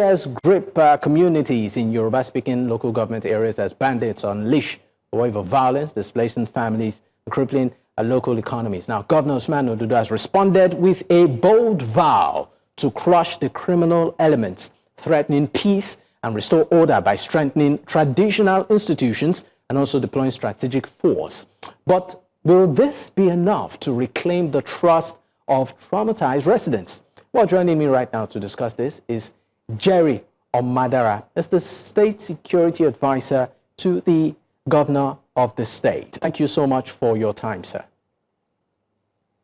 Warriors grip communities in Yoruba-speaking local government areas as bandits unleash a wave of violence, displacing families, crippling local economies. Now, Governor Usman Ododo has responded with a bold vow to crush the criminal elements, threatening peace and restore order by strengthening traditional institutions and also deploying strategic force. But will this be enough to reclaim the trust of traumatized residents? Well, joining me right now to discuss this is Jerry Omadara, as the State Security Advisor to the Governor of the state. Thank you so much for your time, sir.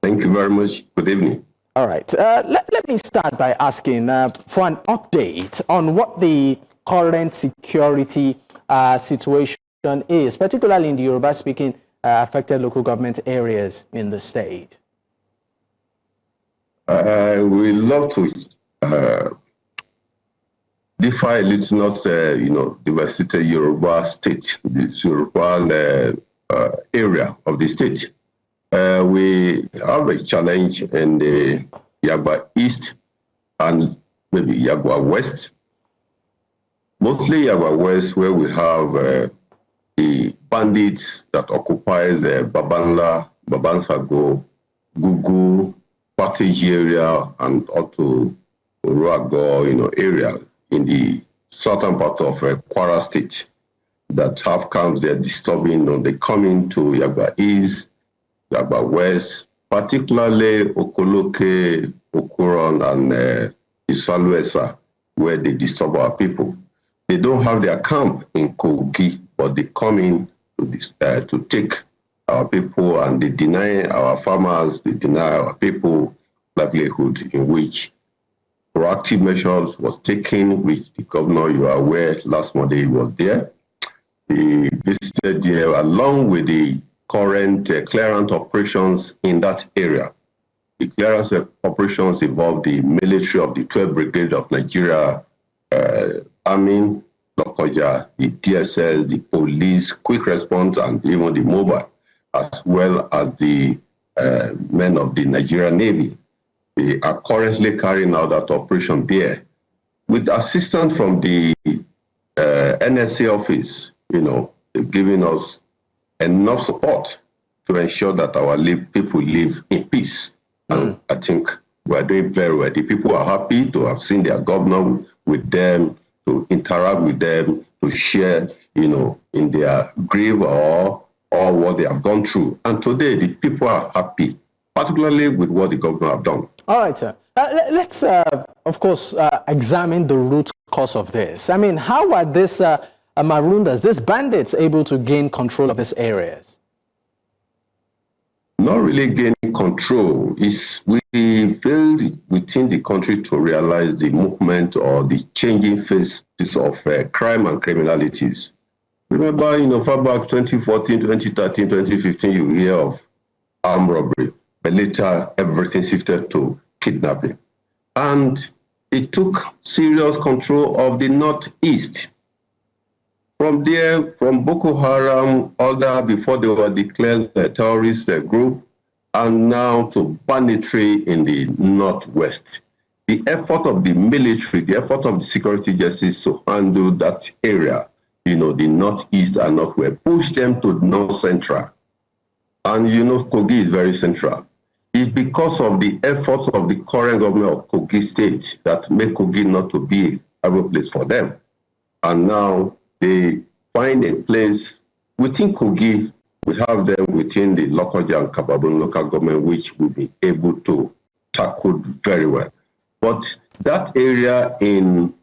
Thank you very much. Good evening. All right. Let me start by asking for an update on what the current security situation is, particularly in the Yoruba-speaking affected local government areas in the state. We love to defy a little, not devastated Yoruba state, the Yoruba area of the state. We have a challenge in the Yagba East and maybe Yagba West. Mostly Yagba West, where we have the bandits that occupies the Babanla, Babansago, Gugu, Pattage area, and also Urago, area in the southern part of Kwara State that have camps. They're disturbing, they come into Yagba East, Yagba West, particularly Okoloke, Okuron, and Isaluesa, where they disturb our people. They don't have their camp in Kogi, but they come in to take our people, and they deny our farmers, they deny our people livelihood, in which proactive measures was taken, which the governor, you are aware, last Monday was there. He visited there along with the current clearance operations in that area. The clearance operations involve the military of the 12th Brigade of Nigeria, Army, Lokoja, the DSS, the police, quick response, and even the mobile, as well as the men of the Nigerian Navy. They are currently carrying out that operation there with assistance from the NSA office, giving us enough support to ensure that our people live in peace. And I think we are doing very well. The people are happy to have seen their governor with them, to interact with them, to share, in their grief or what they have gone through. And today, the people are happy, particularly with what the governor have done. All right, sir. Let's, of course, examine the root cause of this. I mean, how are these Marundas, these bandits, able to gain control of these areas? Not really gaining control. We failed within the country to realize the movement or the changing faces of crime and criminalities. Remember, far back 2014, 2013, 2015, you hear of armed robbery, but later everything shifted to kidnapping. And it took serious control of the Northeast. From there, from Boko Haram, all that before they were declared a terrorist group, and now to banditry in the Northwest. The effort of the military, the effort of the security agencies to handle that area, the Northeast and Northwest, push them to North Central. And Kogi is very central. It's because of the efforts of the current government of Kogi State that make Kogi not to be a place for them. And now they find a place within Kogi. We have them within the Lokoja and Kababon local government, which will be able to tackle very well. But that area in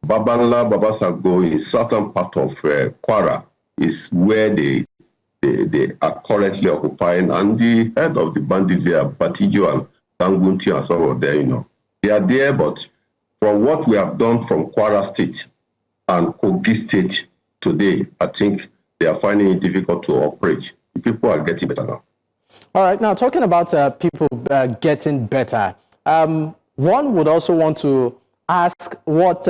Babanla, Babasago, in southern part of Kwara, is where they are currently occupying, and the head of the bandits there, Batijo and Tangunti and some of them, they are there, but from what we have done from Kwara State and Kogi State today, I think they are finding it difficult to operate. The people are getting better now. All right, now talking about people getting better, one would also want to ask what,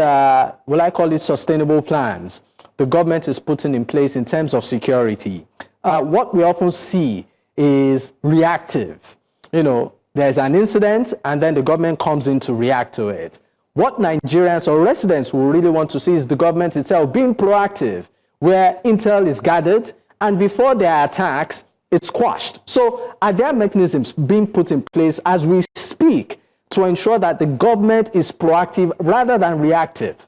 will I call it, sustainable plans the government is putting in place in terms of security. What we often see is reactive. There's an incident and then the government comes in to react to it. What Nigerians or residents will really want to see is the government itself being proactive, where intel is gathered, and before there are attacks, it's quashed. So are there mechanisms being put in place as we speak to ensure that the government is proactive rather than reactive?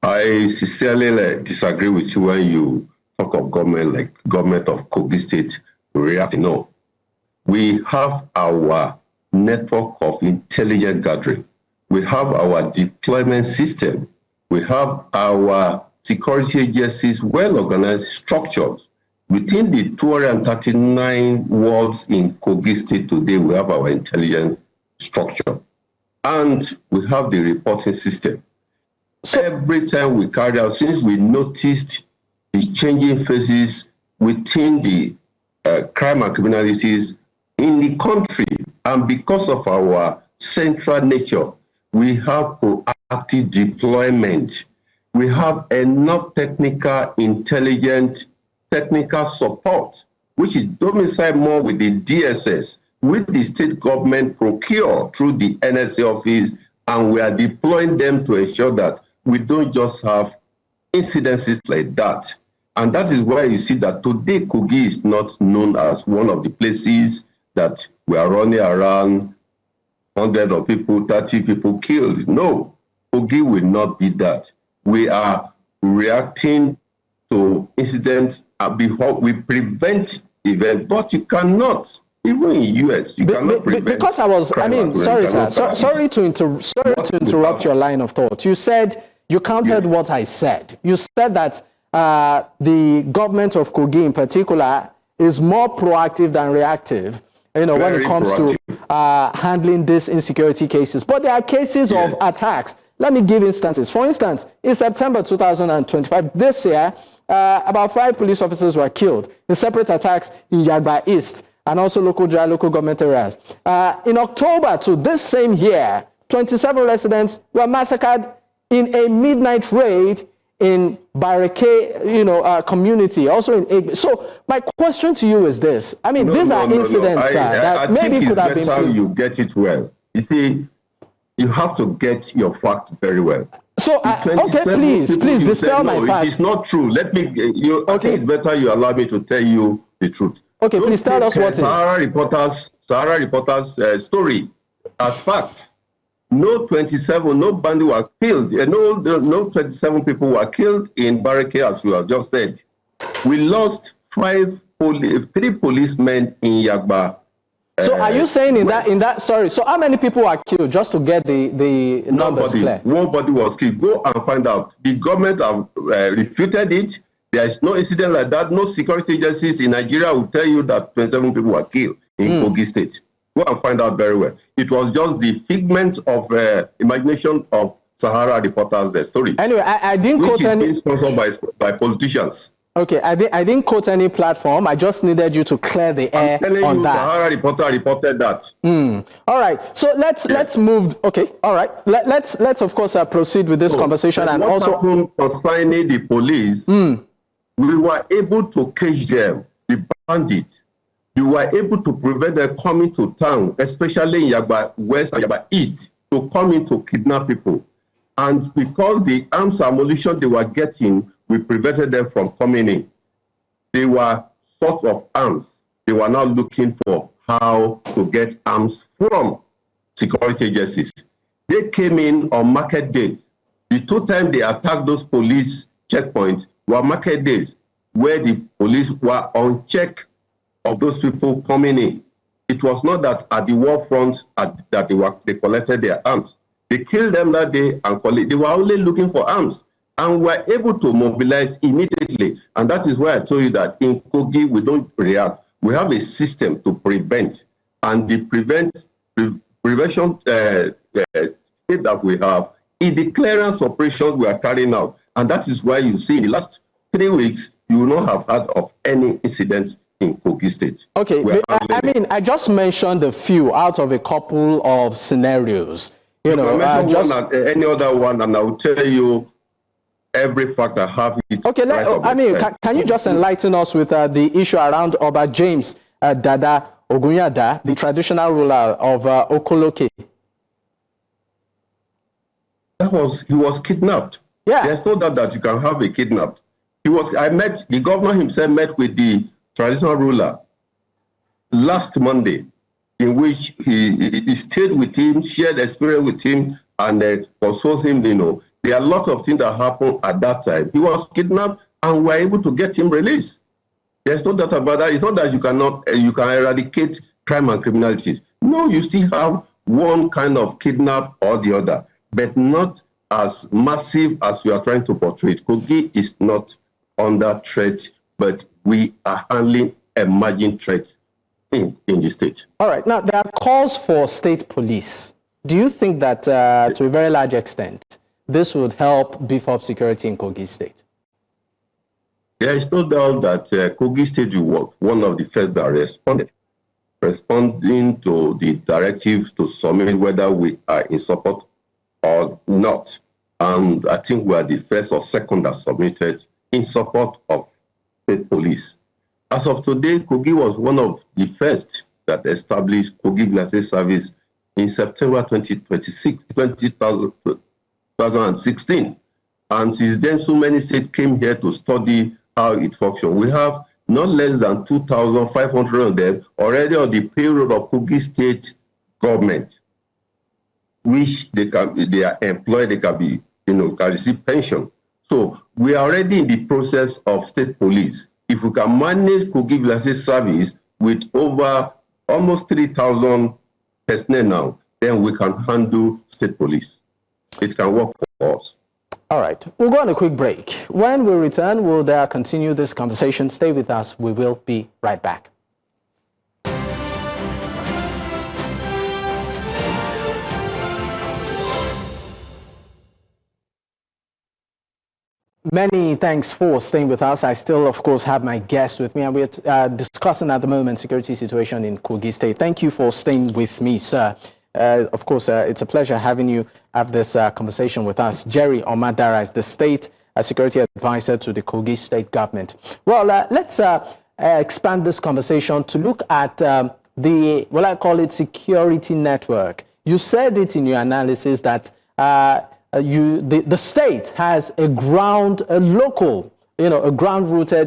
I sincerely disagree with you when you talk of government like government of Kogi State reacting. No. We have our network of intelligence gathering. We have our deployment system. We have our security agencies well-organized structures. Within the 239 wards in Kogi State today, we have our intelligence structure. And we have the reporting system. So every time we carry out, since we noticed the changing faces within the crime and criminalities in the country, and because of our central nature, we have proactive deployment. We have enough technical, intelligent, technical support, which is domiciled more with the DSS, with the state government procure through the NSA office, and we are deploying them to ensure that we don't just have incidences like that. And that is why you see that today Kogi is not known as one of the places that we are running around 100 of people, 30 people killed. No, Kogi will not be that. We are reacting to incidents before we prevent events, but you cannot. Even in US, you cannot prevent. Because sorry, sir. Sorry to interrupt your line of thought. You said, you countered what I said. You said that the government of Kogi in particular is more proactive than reactive, when it comes to handling these insecurity cases. But there are cases of attacks. Let me give instances. For instance, in September 2025, this year, about 5 police officers were killed in separate attacks in Yagba East and also local government areas. In October to this same year, 27 residents were massacred in a midnight raid in Barricade, community, also in Egbe. So my question to you is this. These are incidents that maybe could have been... I think it's better you get it well. You see, you have to get your fact very well. So, okay, please dispel my fact. It is not true. I think it's better you allow me to tell you the truth. Okay, please tell us what Sahara Reporters story as facts. No 27, no bandit were killed. No 27 people were killed in Barricade, as you have just said. We lost 3 policemen in Yagba. So are you saying in that sorry, so how many people were killed, just to get the numbers clear? Nobody was killed. Go and find out. The government have refuted it. There is no incident like that. No security agencies in Nigeria will tell you that 27 people were killed in Kogi State. Go and find out very well. It was just the figment of imagination of Sahara Reporters' story. Anyway, I didn't quote any... Which is being sponsored by politicians. Okay, I didn't quote any platform. I just needed you to clear the air on that. Sahara Reporter reported that. All right. So let's move. Okay. All right. Let's of course proceed with this conversation. And what also happened concerning the police, we were able to catch them, the bandits. We were able to prevent them coming to town, especially in Yagba West and Yagba East, to come in to kidnap people. And because the arms and ammunition they were getting, we prevented them from coming in. They were short of arms. They were now looking for how to get arms from security agencies. They came in on market days. The 2 times they attacked those police checkpoints were market days, where the police were on check of those people coming in. It was not that at the war front that they collected their arms. They killed them that day and they were only looking for arms. And were able to mobilize immediately. And that is why I told you that in Kogi, we don't react. We have a system to prevent. And the prevention state that we have is the clearance operations we are carrying out. And that is why you see in the last 3 weeks, you will not have heard of any incident in Kogi State. Okay, I just mentioned a few out of a couple of scenarios. You mention one and any other one, and I will tell you every fact I have it. Okay, can you just enlighten us with the issue around Oba James Dada Ogunyada, the traditional ruler of Okoloke? He was kidnapped. Yeah. There's no doubt that you can have a kidnapped. The governor himself met with the traditional ruler last Monday, in which he stayed with him, shared experience with him, and consoled him. There are a lot of things that happened at that time. He was kidnapped, and we were able to get him released. There's no doubt about that. It's not that you can eradicate crime and criminality. No, you still have one kind of kidnap or the other, but not as massive as you are trying to portray it. Kogi is not under threat, but we are handling emerging threats in the state. All right. Now, there are calls for state police. Do you think that, to a very large extent, this would help beef up security in Kogi State? There is no doubt that Kogi State was one of the first that responding to the directive to submit whether we are in support or not. And I think we are the first or second that submitted in support of state police. As of today, Kogi was one of the first that established Kogi Vigilante Service in September 2016. And since then, so many states came here to study how it functions. We have not less than 2,500 of them already on the payroll of Kogi State Government, which they are employed, they can receive pension. So we are already in the process of state police. If we can manage Kogi Vigilante Service with over almost 3,000 personnel now, then we can handle state police. It can work for us. All right, we'll go on a quick break. When we return, we'll continue this conversation. Stay with us. We will be right back. Many thanks for staying with us. I still, of course, have my guest with me, and we're discussing at the moment security situation in Kogi State. Thank you for staying with me, sir. Of course, it's a pleasure having you have this conversation with us. Jerry Omadara is the State Security Advisor to the Kogi State Government. Well, let's expand this conversation to look at what I call it, security network. You said it in your analysis that the state has a ground-rooted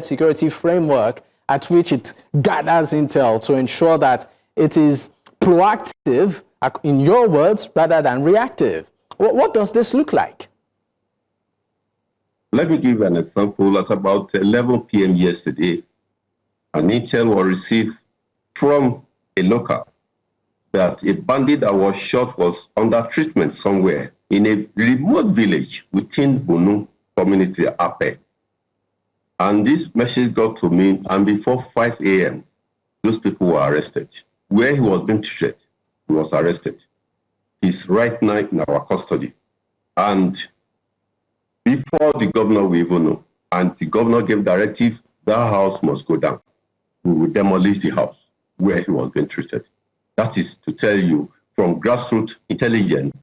security framework at which it gathers intel to ensure that it is proactive, in your words, rather than reactive. What does this look like? Let me give an example. At about 11 p.m. yesterday, an intel was received from a local that a bandit that was shot was under treatment somewhere in a remote village within Bunu community, Ape. And this message got to me, and before 5 a.m., those people were arrested. Where he was being treated, he was arrested. He's right now in our custody. And before the governor will even know, and the governor gave directive, that house must go down. We will demolish the house where he was being treated. That is to tell you, from grassroots intelligence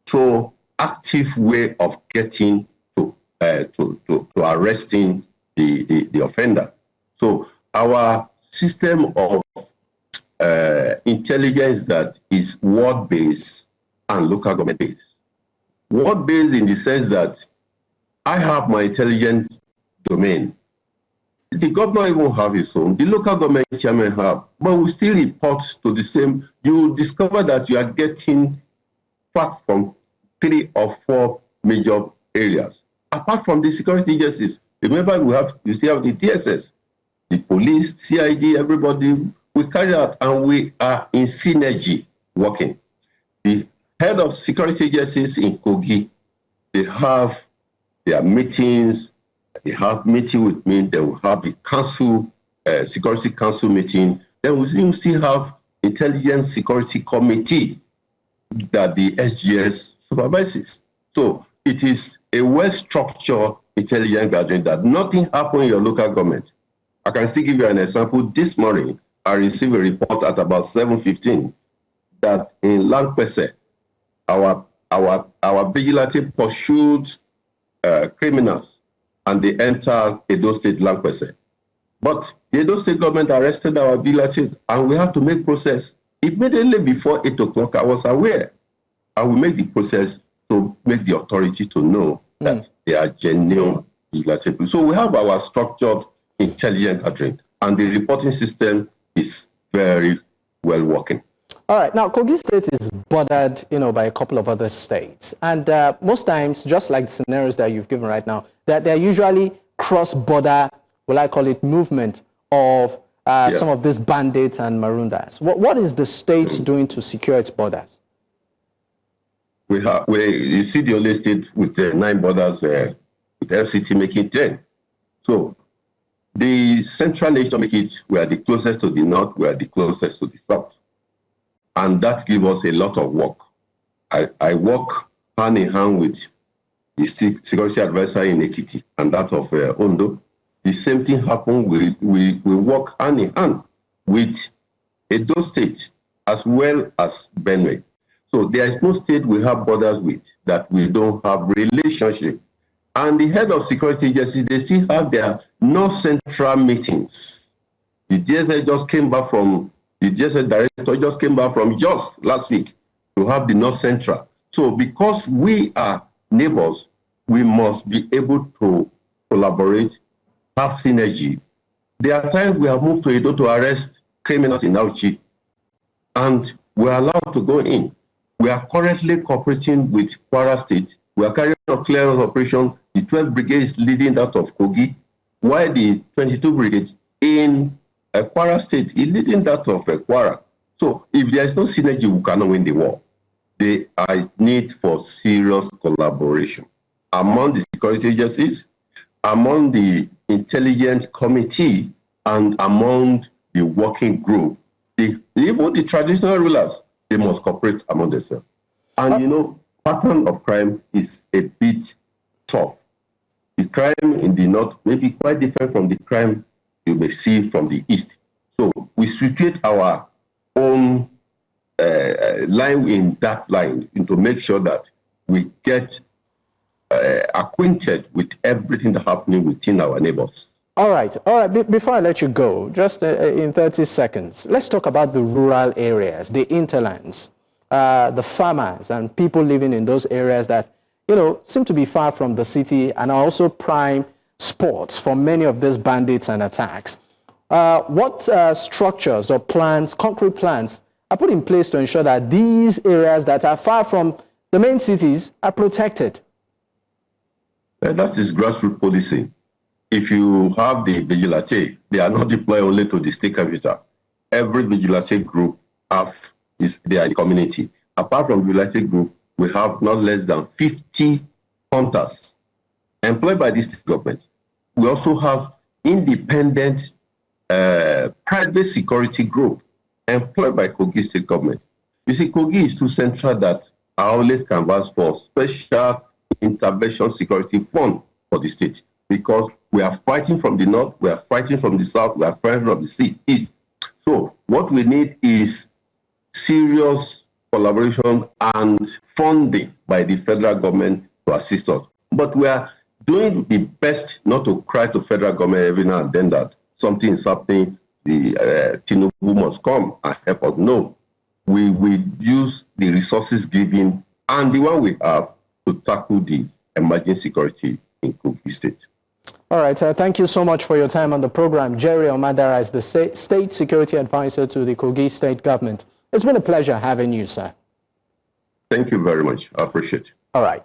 to active way of getting to arresting the offender. So our system of intelligence that is ward-based and local government-based. Ward-based in the sense that I have my intelligence domain. The governor even have his own, the local government chairman have, but we still report to the same. You discover that you are getting facts from 3 or 4 major areas. Apart from the security agencies, remember you still have the DSS, the police, CID, everybody. We carry out and we are in synergy working. The head of security agencies in Kogi, they have their meetings. They have meeting with me. They will have the council, security council meeting. Then we still have intelligence security committee that the SGS supervises. So it is a well-structured intelligence gathering that nothing happened in your local government. I can still give you an example. This morning, I received a report at about 7:15 that in Lankwese, our vigilante pursued criminals and they entered Edo State Lankwese. But the Edo State government arrested our vigilantes and we had to make process. Immediately before 8 o'clock, I was aware. I will make the process to make the authority to know that they are genuine vigilante people. So we have our structured intelligence gathering, and the reporting system is very well working. All right. Now, Kogi State is bordered, by a couple of other states. And most times, just like the scenarios that you've given right now, that they're usually cross-border, will I call it, movement of some of these bandits and Marundas. What is the state doing to secure its borders? You see the only state with 9 borders, with FCT making 10. So the central nation make it, we are the closest to the north, we are the closest to the south. And that gives us a lot of work. I work hand in hand with the security advisor in Ekiti and that of Ondo. The same thing happened. We work hand in hand with Edo State as well as Benue. So there is no state we have borders with that we don't have relationship. And the head of security agencies, they still have their North Central meetings. The DSA just came back from The DSA director just came back from Jos last week to have the North Central. So because we are neighbors, we must be able to collaborate, have synergy. There are times we have moved to Edo to arrest criminals in Auchi, and we are allowed to go in. We are currently cooperating with Kwara State. We are carrying out clearance operation. The 12th Brigade is leading that of Kogi, while the 22 Brigade in Kwara State is leading that of Kwara. So if there is no synergy, we cannot win the war. There is need for serious collaboration among the security agencies, among the intelligence committee, and among the working group. Even the traditional rulers, they must cooperate among themselves. And pattern of crime is a bit tough. The crime in the north may be quite different from the crime you may see from the east. So we situate our own line in that line to make sure that we get acquainted with everything that's happening within our neighbors. All right. Before I let you go, just in 30 seconds, let's talk about the rural areas, the interlands, the farmers and people living in those areas that, seem to be far from the city and are also prime spots for many of these bandits and attacks. What structures or plans, concrete plans, are put in place to ensure that these areas that are far from the main cities are protected? That is grassroots policing. If you have the vigilante, they are not deployed only to the state capital. Every vigilante group they are in the community. Apart from vigilante group, we have not less than 50 hunters employed by the state government. We also have independent private security group employed by Kogi State Government. You see, Kogi is too central that I always canvass for special intervention security fund for the state, because we are fighting from the north, we are fighting from the south, we are fighting from the east. So what we need is serious collaboration and funding by the federal government to assist us. But we are doing the best not to cry to federal government every now and then that something is happening, the Tinubu must come and help us. No, we will use the resources given and the one we have to tackle the emerging security in Kogi State. All right, thank you so much for your time on the program. Jerry Omadara is the State Security Advisor to the Kogi State Government. It's been a pleasure having you, sir. Thank you very much. I appreciate it. All right.